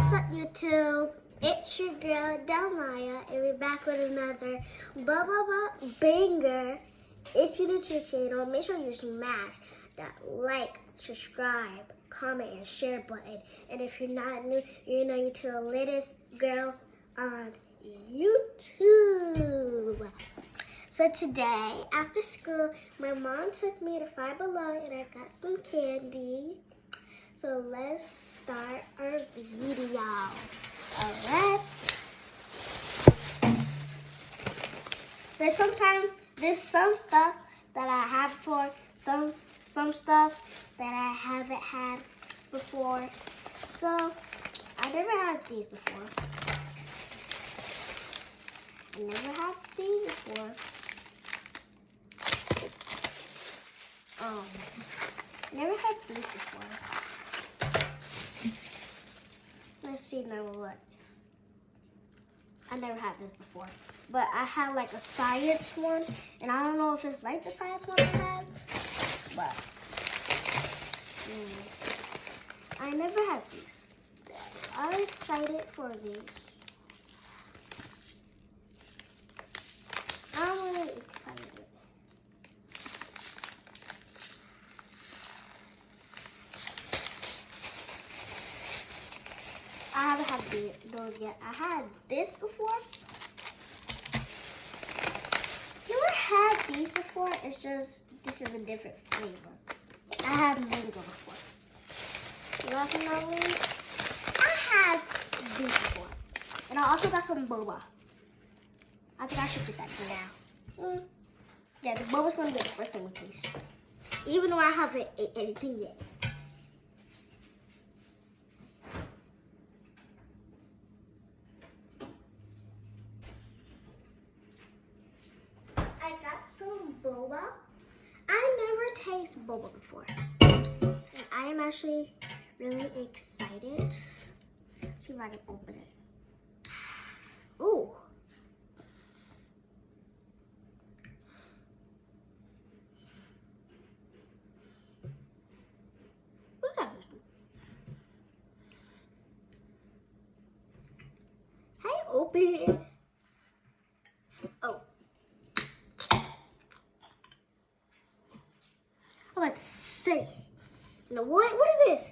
What's up, YouTube? It's your girl, Delmaya, and we're back with another banger. If you're new to your channel, make sure you smash that like, subscribe, comment, and share button. And if you're not new, you're new to the latest girl on YouTube. So today, after school, my mom took me to Five Below and I got some candy. So let's start our video. Alright. There's some stuff that I have before, some stuff that I haven't had before. So I never had these before. I never had these before. Never had these before. Let's see now what. I never had this before. But I had like a science one. And I don't know if it's like the science one I had. But I never had these. I'm excited for these. I'm really excited. I haven't had those yet. I had this before. You ever had these before? It's just, this is a different flavor. I had mango before. Definitely, I had these before. And I also got some boba. I think I should put that now. Yeah, the boba's gonna be the first thing we taste. Even though I haven't ate anything yet. I got some boba. I never tasted boba before. And I am actually really excited. Let's see if I can open it. Ooh. What's that? Hey, open it. Oh. I'm about to say. You know what? What is this?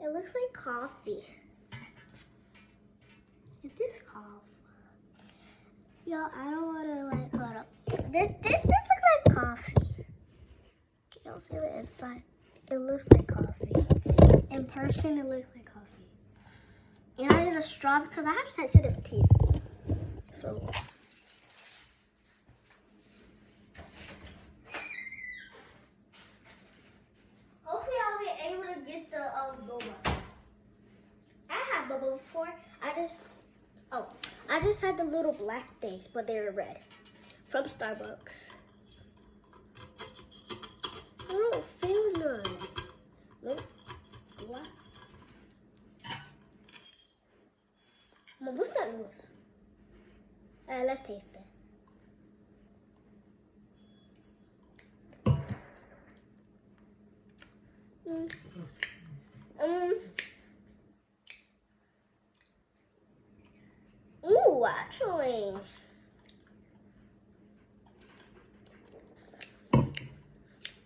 It looks like coffee. Is this coffee? Yo, I don't want to like hold up. This looks like coffee. Y'all see the inside? It looks like coffee. In person, it looks like coffee. And I need a straw because I have sensitive teeth. So. Hopefully I'll be able to get the boba. I had boba before. I just had the little black things, but they were red. From Starbucks. I don't feel none. Nope. What? Mom, what's that noise? Alright, let's taste it. Ooh, actually.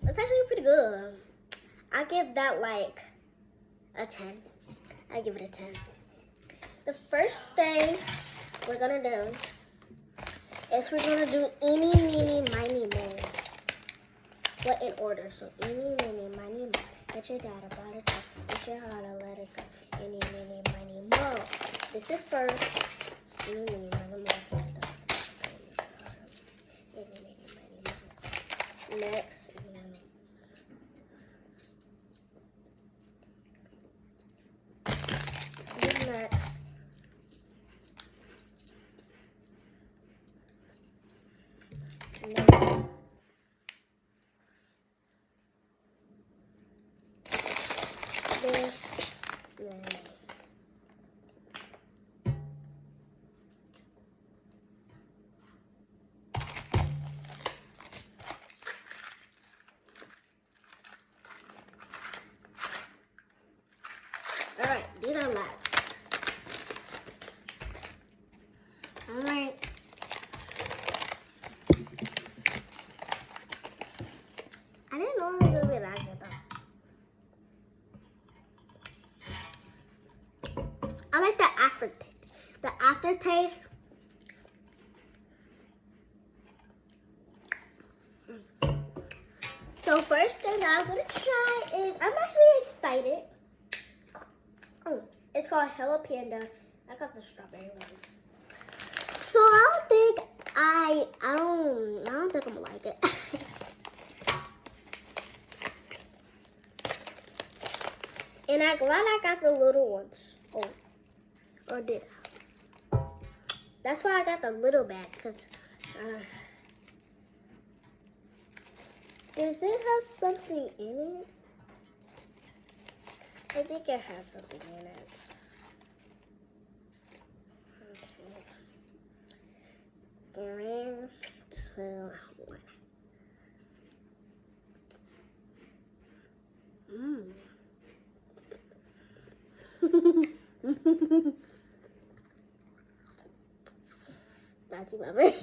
It's actually pretty good. I give that like a 10. I give it a 10. The first thing we're gonna do is we're gonna do eeny, meeny, miny, moe. What in order? So eeny, meeny, miny, moe. Get your dad about it. Get your heart to let it go. Eeny, meeny, miny, moe. This is first. Eeny, meeny, miny, moe. Eeny, meeny, miny, moe. Next. Next. This. Alright, these are last. Alright. I didn't know it was gonna be that good though. I like the aftertaste. The aftertaste. So first thing that I'm gonna try is, I'm actually excited. Oh, it's called Hello Panda. I got the strawberry one. So I don't think I don't think I'm gonna like it. And I'm glad I got the little ones. Oh, or did I? That's why I got the little bag, because does it have something in it? I think it has something in it. Okay. 3, 2, 1. That's you, baby.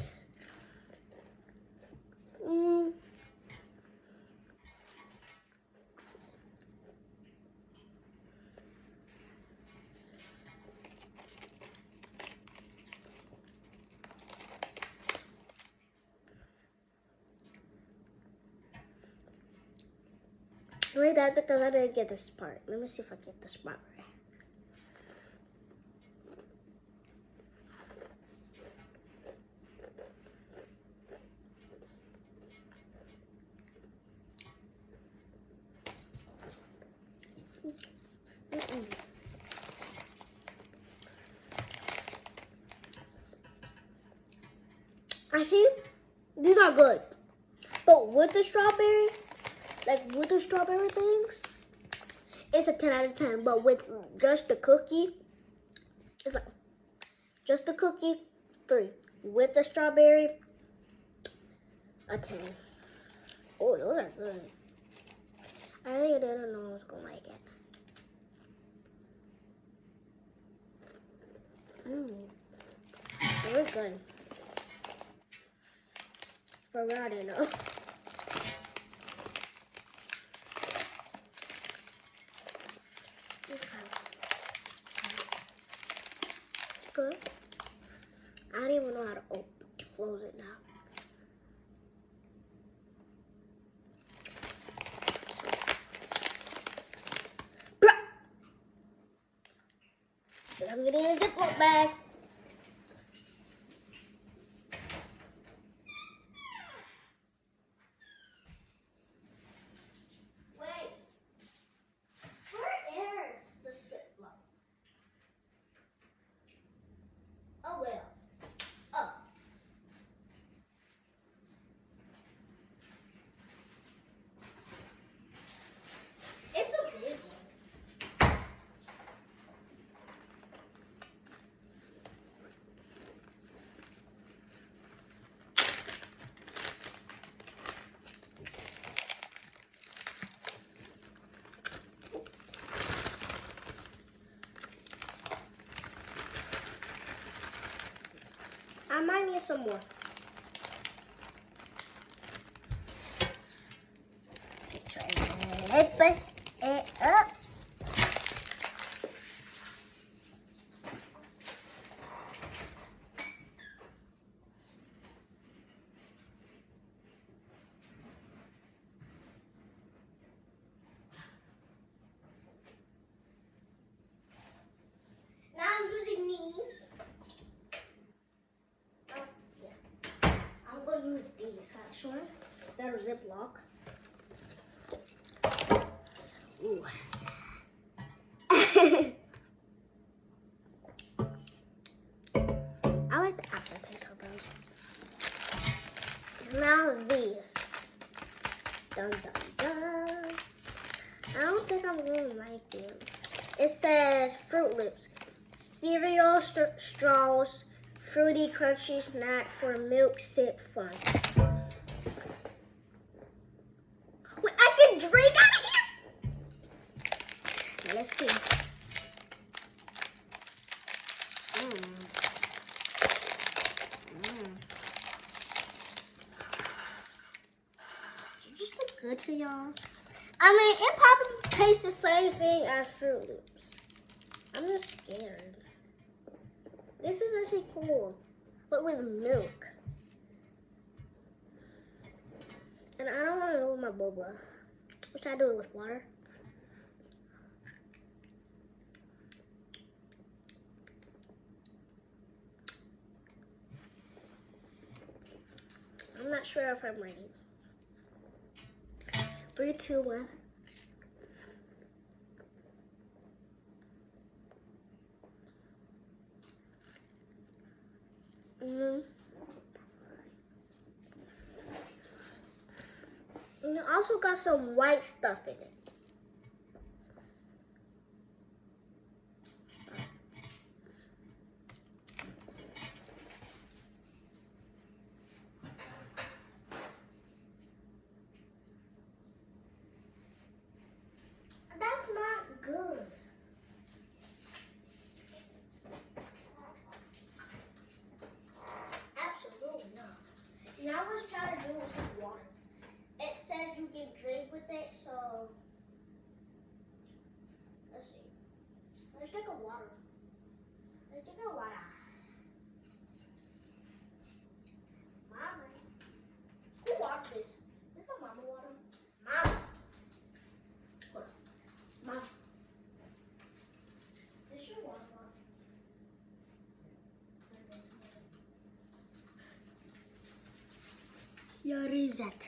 Wait, that's because I didn't get this part. Let me see if I get this part right. Actually, these are good. But with the strawberry, like with the strawberry things, it's a 10 out of 10. But with just the cookie, it's like just the cookie, 3. With the strawberry, a 10. Oh, those are good. I really didn't know I was gonna like it. They were good. For real, I didn't know. Good. I don't even know how to close it now. So, I'm getting a Ziploc bag. Wait. Where is the Ziploc? Oh, well. Oh. It's a big one. I might need some more. Let's open it up. Now I'm using these. I'm going to use these actually. That are Ziploc. Ooh. I like the aftertaste of those. Now these. Dun dun dun. I don't think I'm going to like them. It says Fruit Loops. Cereal straws. Fruity, crunchy snack for milk sip fun. Wait, I can drink out of here? Let's see. to y'all. I mean, it probably tastes the same thing as Fruit Loops. I'm just scared. This is actually cool, but with milk. And I don't want to do it with my boba. Which I do it with water. I'm not sure if I'm ready. 3, 2, 1. And it also got some white stuff in it. That's not good. Absolutely not. Now let's try to do it with some water. It says you can drink with it, so let's see. Let's drink a water. Let's drink a water. Mama. Who watered this? This is Mama water. Mama. Hold on. Mama. This is your water. Your reset.